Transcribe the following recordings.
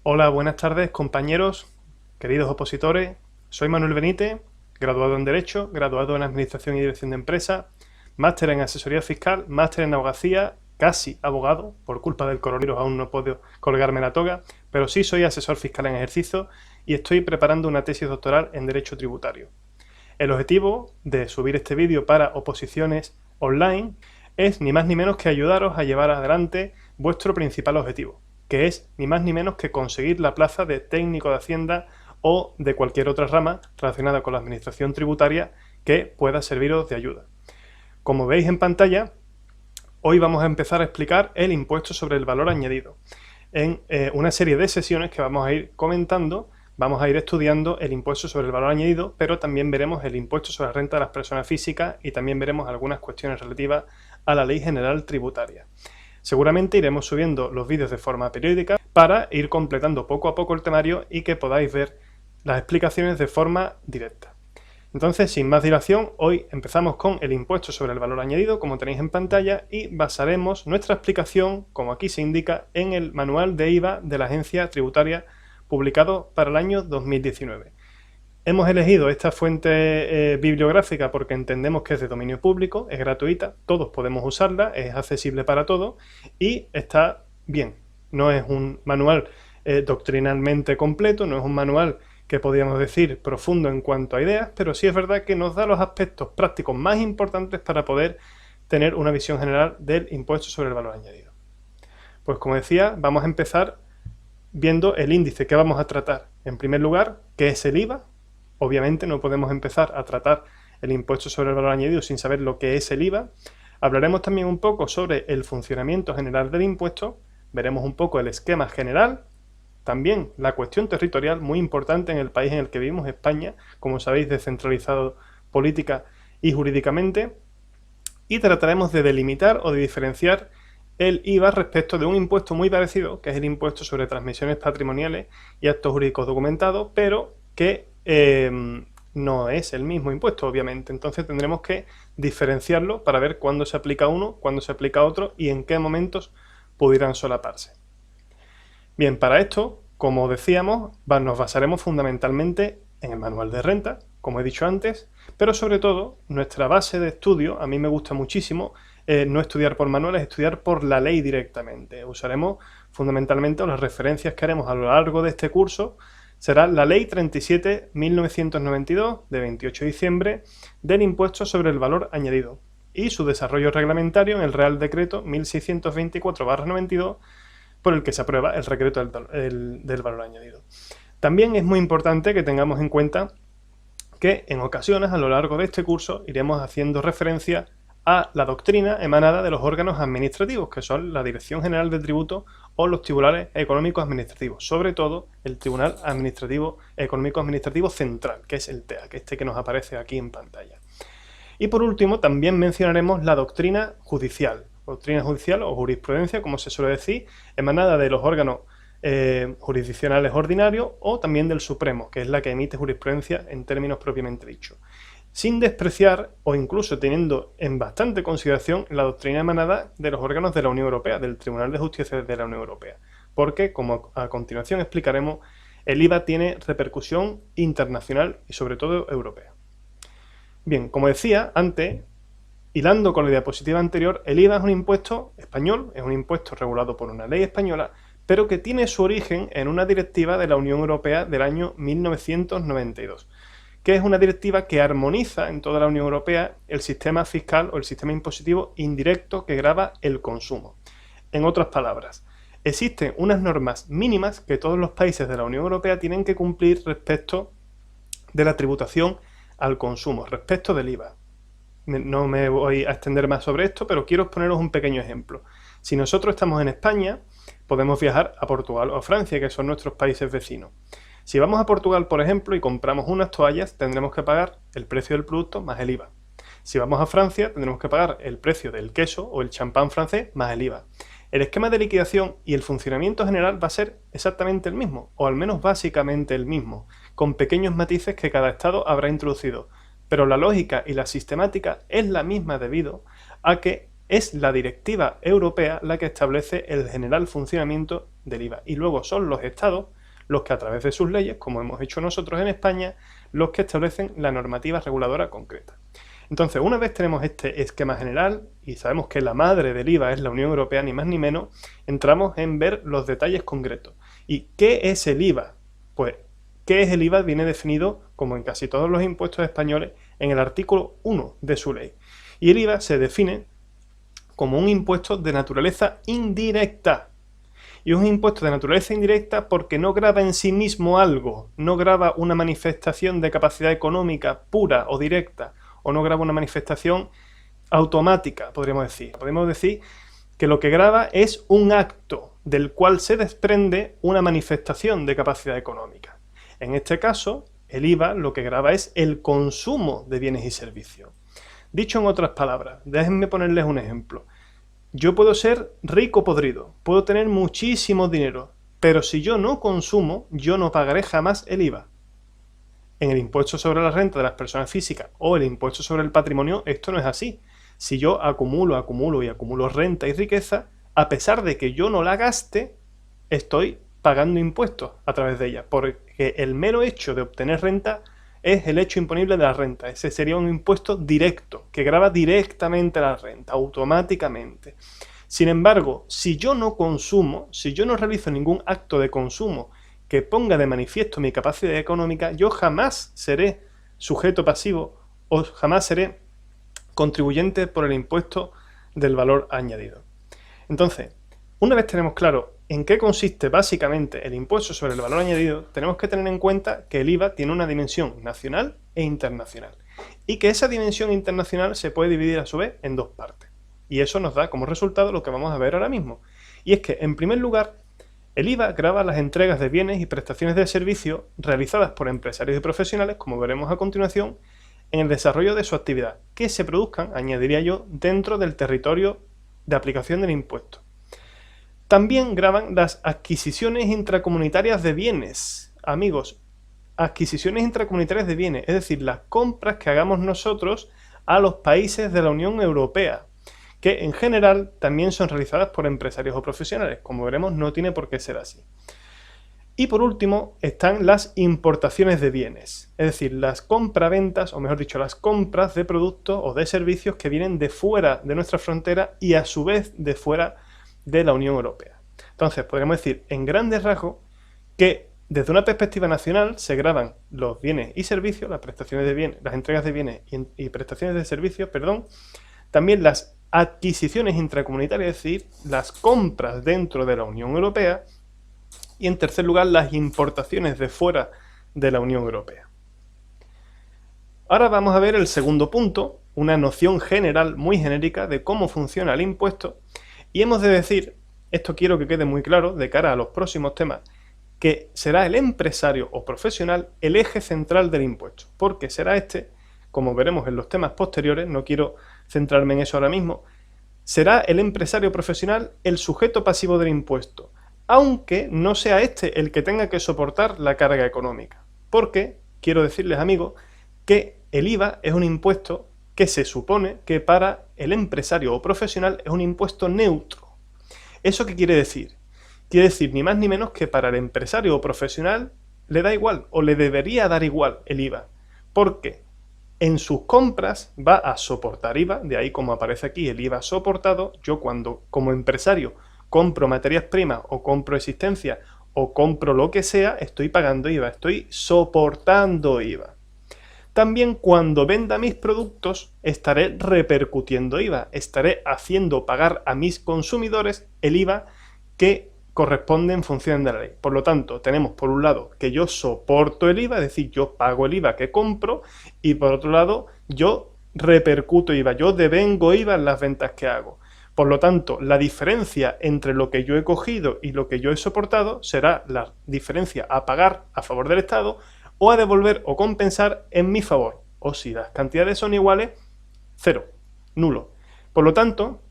Hola, buenas tardes compañeros, queridos opositores. Soy Manuel Benítez, graduado en Derecho, graduado en Administración y Dirección de Empresas, máster en Asesoría Fiscal, máster en Abogacía, casi abogado, por culpa del coronavirus aún no puedo colgarme la toga, pero sí soy asesor fiscal en ejercicio y estoy preparando una tesis doctoral en Derecho Tributario. El objetivo de subir este vídeo para oposiciones online es ni más ni menos que ayudaros a llevar adelante vuestro principal objetivo, que es ni más ni menos que conseguir la plaza de técnico de Hacienda o de cualquier otra rama relacionada con la administración tributaria que pueda serviros de ayuda. Como veis en pantalla, hoy vamos a empezar a explicar el impuesto sobre el valor añadido. En una serie de sesiones que vamos a ir comentando, vamos a ir estudiando el impuesto sobre el valor añadido, pero también veremos el impuesto sobre la renta de las personas físicas y también veremos algunas cuestiones relativas a la Ley General Tributaria. Seguramente iremos subiendo los vídeos de forma periódica para ir completando poco a poco el temario y que podáis ver las explicaciones de forma directa. Entonces, sin más dilación, hoy empezamos con el impuesto sobre el valor añadido, como tenéis en pantalla, y basaremos nuestra explicación, como aquí se indica, en el manual de IVA de la Agencia Tributaria publicado para el año 2019. Hemos elegido esta fuente bibliográfica porque entendemos que es de dominio público, es gratuita, todos podemos usarla, es accesible para todos y está bien. No es un manual doctrinalmente completo, no es un manual que podríamos decir profundo en cuanto a ideas, pero sí es verdad que nos da los aspectos prácticos más importantes para poder tener una visión general del impuesto sobre el valor añadido. Pues como decía, vamos a empezar viendo el índice que vamos a tratar. En primer lugar, ¿qué es el IVA? Obviamente no podemos empezar a tratar el impuesto sobre el valor añadido sin saber lo que es el IVA. Hablaremos también un poco sobre el funcionamiento general del impuesto, veremos un poco el esquema general, también la cuestión territorial, muy importante en el país en el que vivimos, España, como sabéis, descentralizado política y jurídicamente, y trataremos de delimitar o de diferenciar el IVA respecto de un impuesto muy parecido, que es el impuesto sobre transmisiones patrimoniales y actos jurídicos documentados, pero que no es el mismo impuesto, obviamente. Entonces tendremos que diferenciarlo para ver cuándo se aplica uno, cuándo se aplica otro y en qué momentos pudieran solaparse. Bien, para esto, como decíamos, nos basaremos fundamentalmente en el manual de renta, como he dicho antes, pero sobre todo nuestra base de estudio, a mí me gusta muchísimo, no estudiar por manuales, estudiar por la ley directamente. Usaremos fundamentalmente las referencias que haremos a lo largo de este curso, será la Ley 37.1992 de 28 de diciembre del impuesto sobre el valor añadido y su desarrollo reglamentario en el Real Decreto 1624/92 por el que se aprueba el decreto del valor añadido. También es muy importante que tengamos en cuenta que en ocasiones a lo largo de este curso iremos haciendo referencia a la doctrina emanada de los órganos administrativos, que son la Dirección General de Tributos o los Tribunales Económicos Administrativos, sobre todo el Tribunal Económico Administrativo Central, que es el TEA, que que nos aparece aquí en pantalla. Y por último, también mencionaremos la doctrina judicial o jurisprudencia, como se suele decir, emanada de los órganos jurisdiccionales ordinarios o también del Supremo, que es la que emite jurisprudencia en términos propiamente dichos, sin despreciar o incluso teniendo en bastante consideración la doctrina emanada de los órganos de la Unión Europea, del Tribunal de Justicia de la Unión Europea, porque, como a continuación explicaremos, el IVA tiene repercusión internacional y sobre todo europea. Bien, como decía antes, hilando con la diapositiva anterior, el IVA es un impuesto español, es un impuesto regulado por una ley española, pero que tiene su origen en una directiva de la Unión Europea del año 1992, que es una directiva que armoniza en toda la Unión Europea el sistema fiscal o el sistema impositivo indirecto que grava el consumo. En otras palabras, existen unas normas mínimas que todos los países de la Unión Europea tienen que cumplir respecto de la tributación al consumo, respecto del IVA. No me voy a extender más sobre esto, pero quiero poneros un pequeño ejemplo. Si nosotros estamos en España, podemos viajar a Portugal o a Francia, que son nuestros países vecinos. Si vamos a Portugal, por ejemplo, y compramos unas toallas, tendremos que pagar el precio del producto más el IVA. Si vamos a Francia, tendremos que pagar el precio del queso o el champán francés más el IVA. El esquema de liquidación y el funcionamiento general va a ser exactamente el mismo, o al menos básicamente el mismo, con pequeños matices que cada estado habrá introducido. Pero la lógica y la sistemática es la misma debido a que es la directiva europea la que establece el general funcionamiento del IVA. Y luego son los estados los que a través de sus leyes, como hemos hecho nosotros en España, los que establecen la normativa reguladora concreta. Entonces, una vez tenemos este esquema general y sabemos que la madre del IVA es la Unión Europea, ni más ni menos, entramos en ver los detalles concretos. ¿Y qué es el IVA? Pues, ¿qué es el IVA? Viene definido, como en casi todos los impuestos españoles, en el artículo 1 de su ley. Y el IVA se define como un impuesto de naturaleza indirecta. Y es un impuesto de naturaleza indirecta porque no grava en sí mismo algo, no grava una manifestación de capacidad económica pura o directa, o no grava una manifestación automática, podríamos decir. Podemos decir que lo que grava es un acto del cual se desprende una manifestación de capacidad económica. En este caso, el IVA lo que grava es el consumo de bienes y servicios. Dicho en otras palabras, déjenme ponerles un ejemplo. Yo puedo ser rico podrido, puedo tener muchísimo dinero, pero si yo no consumo, yo no pagaré jamás el IVA. En el impuesto sobre la renta de las personas físicas o el impuesto sobre el patrimonio, esto no es así. Si yo acumulo renta y riqueza, a pesar de que yo no la gaste, estoy pagando impuestos a través de ella, porque el mero hecho de obtener renta es el hecho imponible de la renta. Ese sería un impuesto directo, que grava directamente la renta, automáticamente. Sin embargo, si yo no consumo, si yo no realizo ningún acto de consumo que ponga de manifiesto mi capacidad económica, yo jamás seré sujeto pasivo o jamás seré contribuyente por el impuesto del valor añadido. Entonces, una vez tenemos claro en qué consiste básicamente el impuesto sobre el valor añadido, tenemos que tener en cuenta que el IVA tiene una dimensión nacional e internacional y que esa dimensión internacional se puede dividir a su vez en dos partes. Y eso nos da como resultado lo que vamos a ver ahora mismo. Y es que, en primer lugar, el IVA grava las entregas de bienes y prestaciones de servicio realizadas por empresarios y profesionales, como veremos a continuación, en el desarrollo de su actividad, que se produzcan, añadiría yo, dentro del territorio de aplicación del impuesto. También gravan las adquisiciones intracomunitarias de bienes. Amigos, adquisiciones intracomunitarias de bienes, es decir, las compras que hagamos nosotros a los países de la Unión Europea, que en general también son realizadas por empresarios o profesionales. Como veremos, no tiene por qué ser así. Y por último están las importaciones de bienes, es decir, las compraventas, o mejor dicho, las compras de productos o de servicios que vienen de fuera de nuestra frontera y a su vez de fuera de la Unión Europea. Entonces, podríamos decir en grandes rasgos que desde una perspectiva nacional se gravan los bienes y servicios, las prestaciones de bienes, las entregas de bienes y prestaciones de servicios, también las adquisiciones intracomunitarias, es decir, las compras dentro de la Unión Europea, y en tercer lugar las importaciones de fuera de la Unión Europea. Ahora vamos a ver el segundo punto, una noción general muy genérica de cómo funciona el impuesto, y hemos de decir, esto quiero que quede muy claro de cara a los próximos temas, que será el empresario o profesional el eje central del impuesto, porque será este, como veremos en los temas posteriores, no quiero centrarme en eso ahora mismo, será el empresario profesional el sujeto pasivo del impuesto, aunque no sea este el que tenga que soportar la carga económica, porque quiero decirles, amigos, que el IVA es un impuesto que se supone que para el empresario o profesional es un impuesto neutro. ¿Eso qué quiere decir? Quiere decir ni más ni menos que para el empresario o profesional le da igual o le debería dar igual el IVA, porque en sus compras va a soportar IVA, de ahí como aparece aquí el IVA soportado. Yo cuando como empresario compro materias primas o compro existencia o compro lo que sea, estoy pagando IVA, estoy soportando IVA. También cuando venda mis productos estaré repercutiendo IVA, estaré haciendo pagar a mis consumidores el IVA que corresponde en función de la ley. Por lo tanto, tenemos por un lado que yo soporto el IVA, es decir, yo pago el IVA que compro, y por otro lado, yo repercuto IVA, yo devengo IVA en las ventas que hago. Por lo tanto, la diferencia entre lo que yo he cogido y lo que yo he soportado será la diferencia a pagar a favor del Estado o a devolver o compensar en mi favor. O si las cantidades son iguales, cero, nulo. Por lo tanto,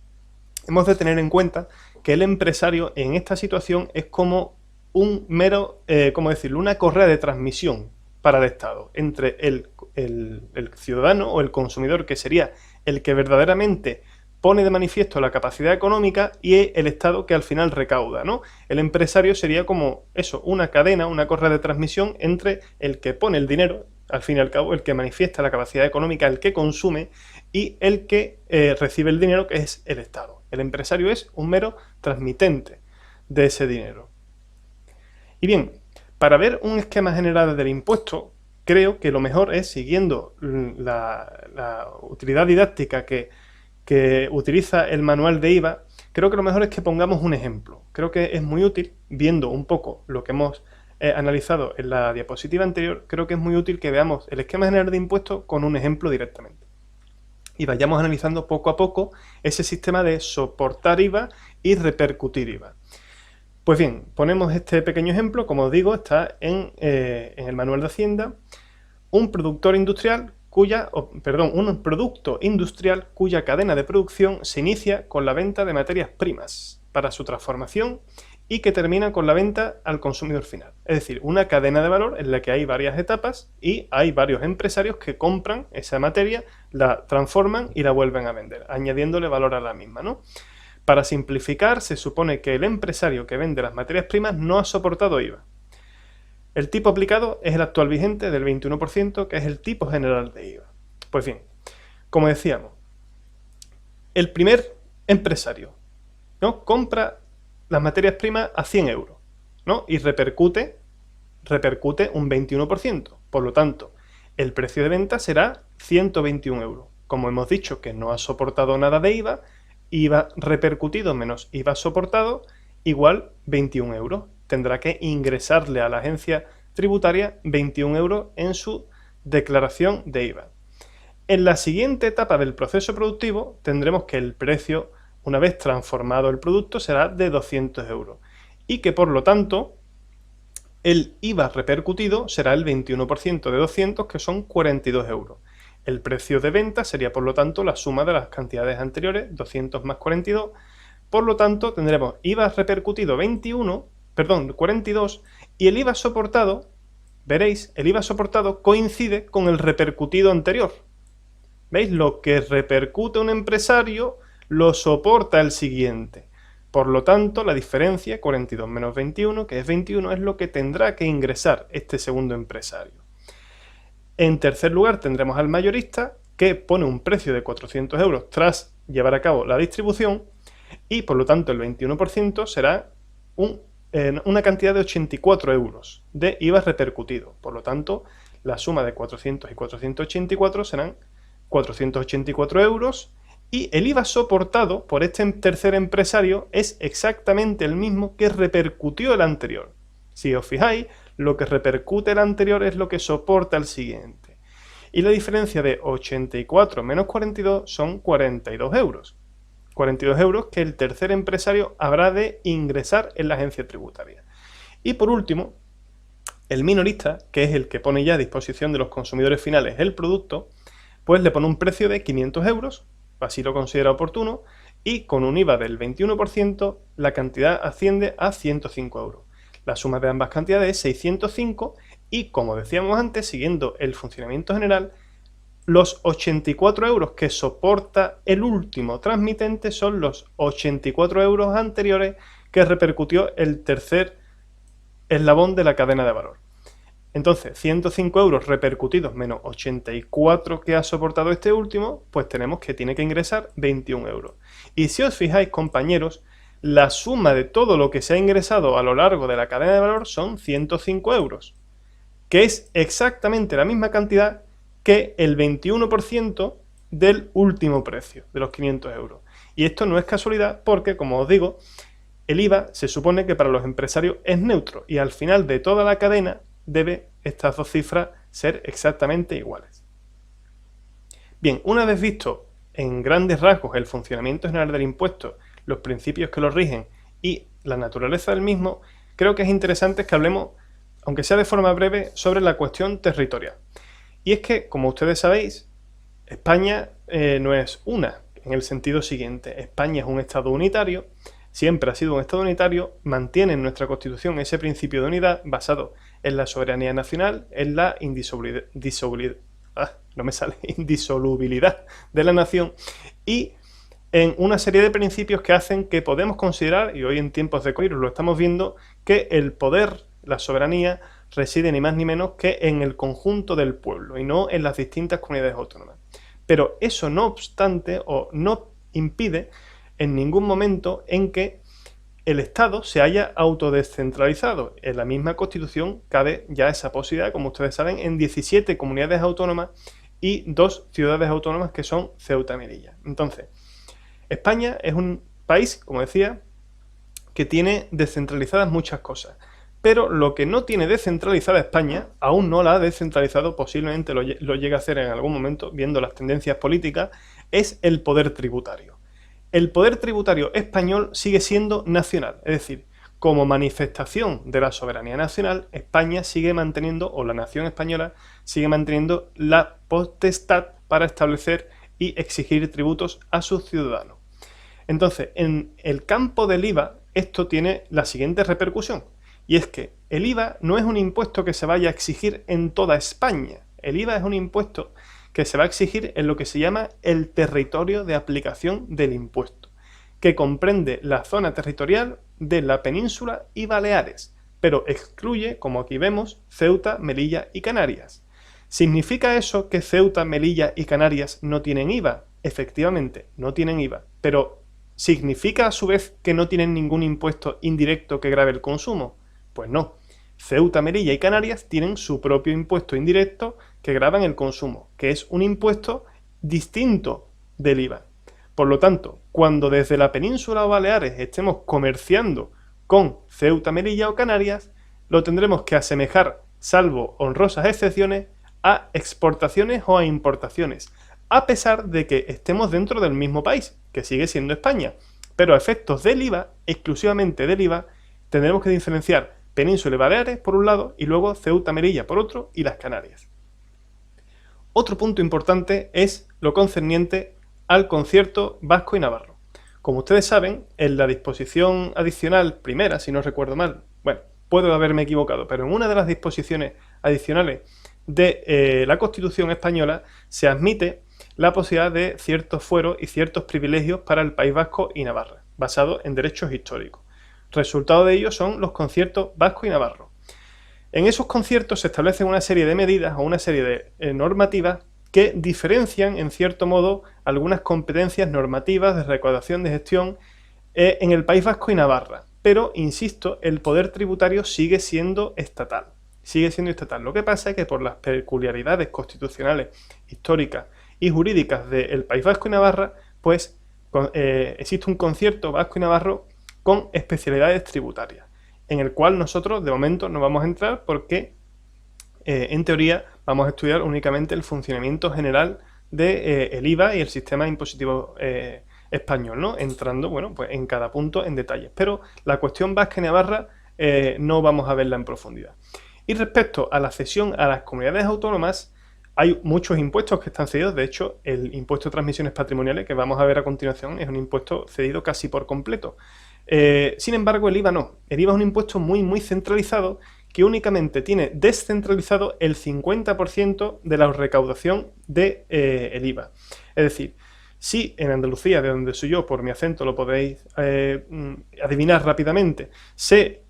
hemos de tener en cuenta que el empresario en esta situación es como un mero, ¿cómo decirlo?, una correa de transmisión para el Estado entre el ciudadano o el consumidor, que sería el que verdaderamente pone de manifiesto la capacidad económica y es el Estado que al final recauda, ¿no? El empresario sería como eso, una cadena, una correa de transmisión entre el que pone el dinero, al fin y al cabo, el que manifiesta la capacidad económica, el que consume, y el que recibe el dinero, que es el Estado. El empresario es un mero transmitente de ese dinero. Y bien, para ver un esquema general del impuesto, creo que lo mejor es, siguiendo la utilidad didáctica que utiliza el manual de IVA, creo que lo mejor es que pongamos un ejemplo. Creo que es muy útil, viendo un poco lo que hemos analizado en la diapositiva anterior, creo que es muy útil que veamos el esquema general de impuestos con un ejemplo directamente. Y vayamos analizando poco a poco ese sistema de soportar IVA y repercutir IVA. Pues bien, ponemos este pequeño ejemplo, como os digo, está en el manual de Hacienda. Un productor industrial un producto industrial cuya cadena de producción se inicia con la venta de materias primas para su transformación y que termina con la venta al consumidor final. Es decir, una cadena de valor en la que hay varias etapas y hay varios empresarios que compran esa materia, la transforman y la vuelven a vender, añadiéndole valor a la misma, ¿no? Para simplificar, se supone que el empresario que vende las materias primas no ha soportado IVA. El tipo aplicado es el actual vigente del 21%, que es el tipo general de IVA. Pues bien, como decíamos, el primer empresario, ¿no?, compra las materias primas a 100 euros, ¿no?, y repercute un 21%. Por lo tanto, el precio de venta será 121 euros. Como hemos dicho que no ha soportado nada de IVA, IVA repercutido menos IVA soportado igual 21 euros. Tendrá que ingresarle a la agencia tributaria 21 euros en su declaración de IVA. En la siguiente etapa del proceso productivo tendremos que el precio, una vez transformado el producto, será de 200 euros y que por lo tanto el IVA repercutido será el 21% de 200, que son 42 euros. El precio de venta sería por lo tanto la suma de las cantidades anteriores, 200 más 42, por lo tanto tendremos IVA repercutido 42, y el IVA soportado, veréis, el IVA soportado coincide con el repercutido anterior. ¿Veis? Lo que repercute un empresario lo soporta el siguiente. Por lo tanto, la diferencia, 42 menos 21, que es 21, es lo que tendrá que ingresar este segundo empresario. En tercer lugar, tendremos al mayorista, que pone un precio de 400 euros tras llevar a cabo la distribución, y por lo tanto el 21% será una cantidad de 84 euros de IVA repercutido. Por lo tanto, la suma de 400 y 484 serán 484 euros, y el IVA soportado por este tercer empresario es exactamente el mismo que repercutió el anterior. Si os fijáis, lo que repercute el anterior es lo que soporta el siguiente. Y la diferencia de 84 menos 42 son 42 euros. 42 euros que el tercer empresario habrá de ingresar en la agencia tributaria. Y por último, el minorista, que es el que pone ya a disposición de los consumidores finales el producto, pues le pone un precio de 500 euros, así lo considera oportuno, y con un IVA del 21% la cantidad asciende a 105 euros. La suma de ambas cantidades es 605 y, como decíamos antes, siguiendo el funcionamiento general, los 84 euros que soporta el último transmitente son los 84 euros anteriores que repercutió el tercer eslabón de la cadena de valor. Entonces, 105 euros repercutidos menos 84 que ha soportado este último, pues tenemos que tiene que ingresar 21 euros. Y si os fijáis, compañeros, la suma de todo lo que se ha ingresado a lo largo de la cadena de valor son 105 euros, que es exactamente la misma cantidad que el 21% del último precio, de los 500 euros. Y esto no es casualidad porque, como os digo, el IVA se supone que para los empresarios es neutro y al final de toda la cadena debe estas dos cifras ser exactamente iguales. Bien, una vez visto en grandes rasgos el funcionamiento general del impuesto, los principios que lo rigen y la naturaleza del mismo, creo que es interesante que hablemos, aunque sea de forma breve, sobre la cuestión territorial. Y es que, como ustedes sabéis, España no es una, en el sentido siguiente. España es un Estado unitario, siempre ha sido un Estado unitario, mantiene en nuestra Constitución ese principio de unidad basado en la soberanía nacional, en la indisolubilidad de la nación y en una serie de principios que hacen que podemos considerar, y hoy en tiempos de coronavirus lo estamos viendo, que el poder, la soberanía, reside ni más ni menos que en el conjunto del pueblo y no en las distintas comunidades autónomas. Pero eso no obstante o no impide en ningún momento en que el Estado se haya autodescentralizado. En la misma Constitución cabe ya esa posibilidad, como ustedes saben, en 17 comunidades autónomas y 2 ciudades autónomas que son Ceuta y Melilla. Entonces, España es un país, como decía, que tiene descentralizadas muchas cosas. Pero lo que no tiene descentralizada España, aún no la ha descentralizado, posiblemente lo llegue a hacer en algún momento, viendo las tendencias políticas, es el poder tributario. El poder tributario español sigue siendo nacional, es decir, como manifestación de la soberanía nacional, España sigue manteniendo, o la nación española sigue manteniendo la potestad para establecer y exigir tributos a sus ciudadanos. Entonces, en el campo del IVA, esto tiene la siguiente repercusión, y es que el IVA no es un impuesto que se vaya a exigir en toda España. El IVA es un impuesto que se va a exigir en lo que se llama el territorio de aplicación del impuesto, que comprende la zona territorial de la península y Baleares, pero excluye, como aquí vemos, Ceuta, Melilla y Canarias. ¿Significa eso que Ceuta, Melilla y Canarias no tienen IVA? Efectivamente, no tienen IVA, pero ¿significa a su vez que no tienen ningún impuesto indirecto que grave el consumo? Pues no. Ceuta, Melilla y Canarias tienen su propio impuesto indirecto que grava el consumo, que es un impuesto distinto del IVA. Por lo tanto, cuando desde la península o Baleares estemos comerciando con Ceuta, Melilla o Canarias, lo tendremos que asemejar, salvo honrosas excepciones, a exportaciones o a importaciones, a pesar de que estemos dentro del mismo país, que sigue siendo España. Pero a efectos del IVA, exclusivamente del IVA, tendremos que diferenciar Península y Baleares por un lado y luego Ceuta, Melilla por otro y las Canarias. Otro punto importante es lo concerniente al concierto vasco y navarro. Como ustedes saben, en la disposición adicional primera, si no recuerdo mal, bueno, puedo haberme equivocado, pero en una de las disposiciones adicionales de la Constitución española se admite la posibilidad de ciertos fueros y ciertos privilegios para el País Vasco y Navarra, basados en derechos históricos. Resultado de ello son los conciertos vasco y navarro. En esos conciertos se establecen una serie de medidas o una serie de normativas que diferencian, en cierto modo, algunas competencias normativas de recaudación de gestión en el País Vasco y Navarra. Pero, insisto, el poder tributario sigue siendo estatal. Sigue siendo estatal. Lo que pasa es que por las peculiaridades constitucionales, históricas y jurídicas del País Vasco y Navarra, pues existe un concierto vasco y navarro con especialidades tributarias, en el cual nosotros de momento no vamos a entrar porque en teoría vamos a estudiar únicamente el funcionamiento general del IVA y el sistema impositivo español, ¿no? Entrando, bueno, pues en cada punto en detalles. Pero la cuestión vasca y navarra no vamos a verla en profundidad. Y respecto a la cesión a las comunidades autónomas, hay muchos impuestos que están cedidos. De hecho, el impuesto de transmisiones patrimoniales que vamos a ver a continuación es un impuesto cedido casi por completo. Sin embargo, el IVA no. El IVA es un impuesto muy centralizado que únicamente tiene descentralizado el 50% de la recaudación del IVA. Es decir, si en Andalucía, de donde soy yo, por mi acento lo podéis adivinar rápidamente, se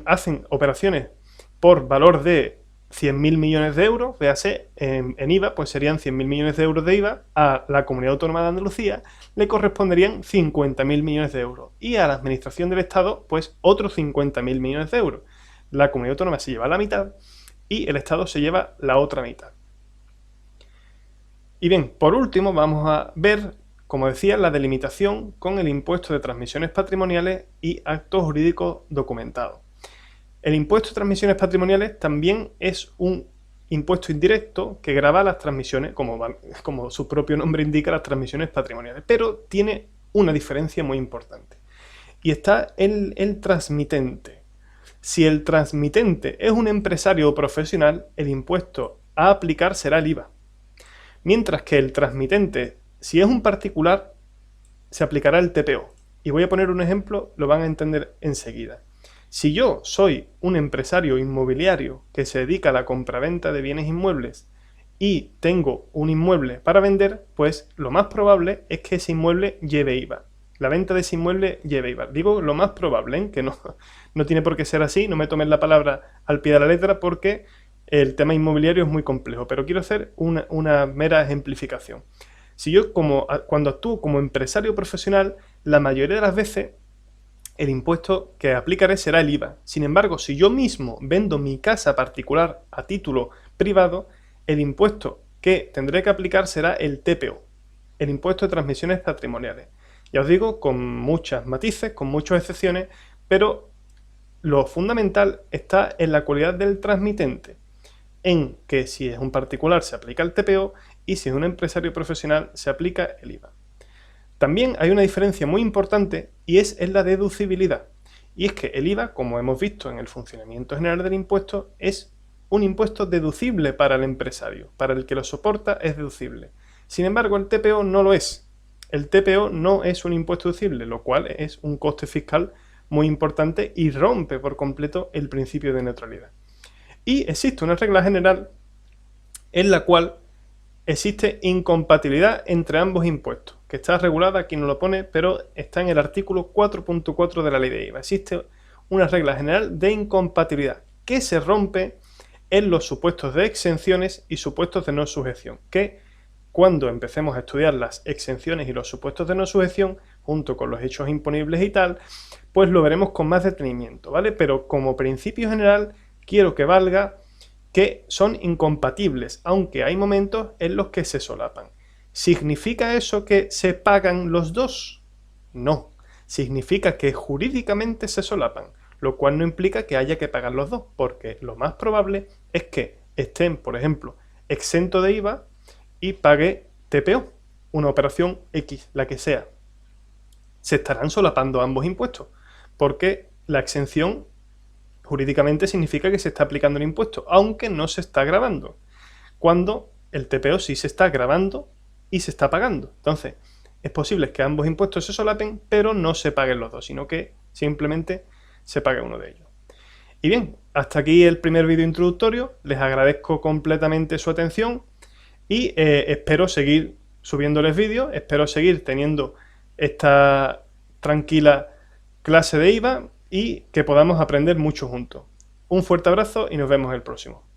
hacen operaciones por valor de 100.000 millones de euros, véase, en IVA, pues serían 100.000 millones de euros de IVA, a la Comunidad Autónoma de Andalucía le corresponderían 50.000 millones de euros y a la Administración del Estado, pues otros 50.000 millones de euros. La Comunidad Autónoma se lleva la mitad y el Estado se lleva la otra mitad. Y bien, por último vamos a ver, como decía, la delimitación con el impuesto de transmisiones patrimoniales y actos jurídicos documentados. El impuesto de transmisiones patrimoniales también es un impuesto indirecto que grava las transmisiones, como su propio nombre indica, las transmisiones patrimoniales, pero tiene una diferencia muy importante. Y está el transmitente. Si el transmitente es un empresario o profesional, el impuesto a aplicar será el IVA. Mientras que el transmitente, si es un particular, se aplicará el TPO. Y voy a poner un ejemplo, lo van a entender enseguida. Si yo soy un empresario inmobiliario que se dedica a la compraventa de bienes inmuebles y tengo un inmueble para vender, pues lo más probable es que ese inmueble lleve IVA. La venta de ese inmueble lleve IVA. Digo lo más probable, ¿eh? Que no tiene por qué ser así, no me tomen la palabra al pie de la letra porque el tema inmobiliario es muy complejo, pero quiero hacer una mera ejemplificación. Si yo cuando actúo como empresario profesional, la mayoría de las veces el impuesto que aplicaré será el IVA. Sin embargo, si yo mismo vendo mi casa particular a título privado, el impuesto que tendré que aplicar será el TPO, el impuesto de transmisiones patrimoniales. Ya os digo, con muchas matices, con muchas excepciones, pero lo fundamental está en la cualidad del transmitente, en que si es un particular se aplica el TPO y si es un empresario profesional se aplica el IVA. También hay una diferencia muy importante y es en la deducibilidad. Y es que el IVA, como hemos visto en el funcionamiento general del impuesto, es un impuesto deducible para el empresario. Para el que lo soporta es deducible. Sin embargo, el TPO no lo es. El TPO no es un impuesto deducible, lo cual es un coste fiscal muy importante y rompe por completo el principio de neutralidad. Y existe una regla general en la cual existe incompatibilidad entre ambos impuestos, que está regulada, aquí no lo pone, pero está en el artículo 4.4 de la ley de IVA. Existe una regla general de incompatibilidad que se rompe en los supuestos de exenciones y supuestos de no sujeción, que cuando empecemos a estudiar las exenciones y los supuestos de no sujeción, junto con los hechos imponibles y tal, pues lo veremos con más detenimiento, ¿vale? Pero como principio general quiero que valga que son incompatibles, aunque hay momentos en los que se solapan. ¿Significa eso que se pagan los dos? No. Significa que jurídicamente se solapan, lo cual no implica que haya que pagar los dos, porque lo más probable es que estén, por ejemplo, exento de IVA y pague TPO, una operación X, la que sea. Se estarán solapando ambos impuestos, porque la exención jurídicamente significa que se está aplicando el impuesto, aunque no se está gravando, cuando el TPO sí se está gravando y se está pagando. Entonces, es posible que ambos impuestos se solapen, pero no se paguen los dos, sino que simplemente se pague uno de ellos. Y bien, hasta aquí el primer vídeo introductorio. Les agradezco completamente su atención y espero seguir subiéndoles vídeos, espero seguir teniendo esta tranquila clase de IVA y que podamos aprender mucho juntos. Un fuerte abrazo y nos vemos el próximo.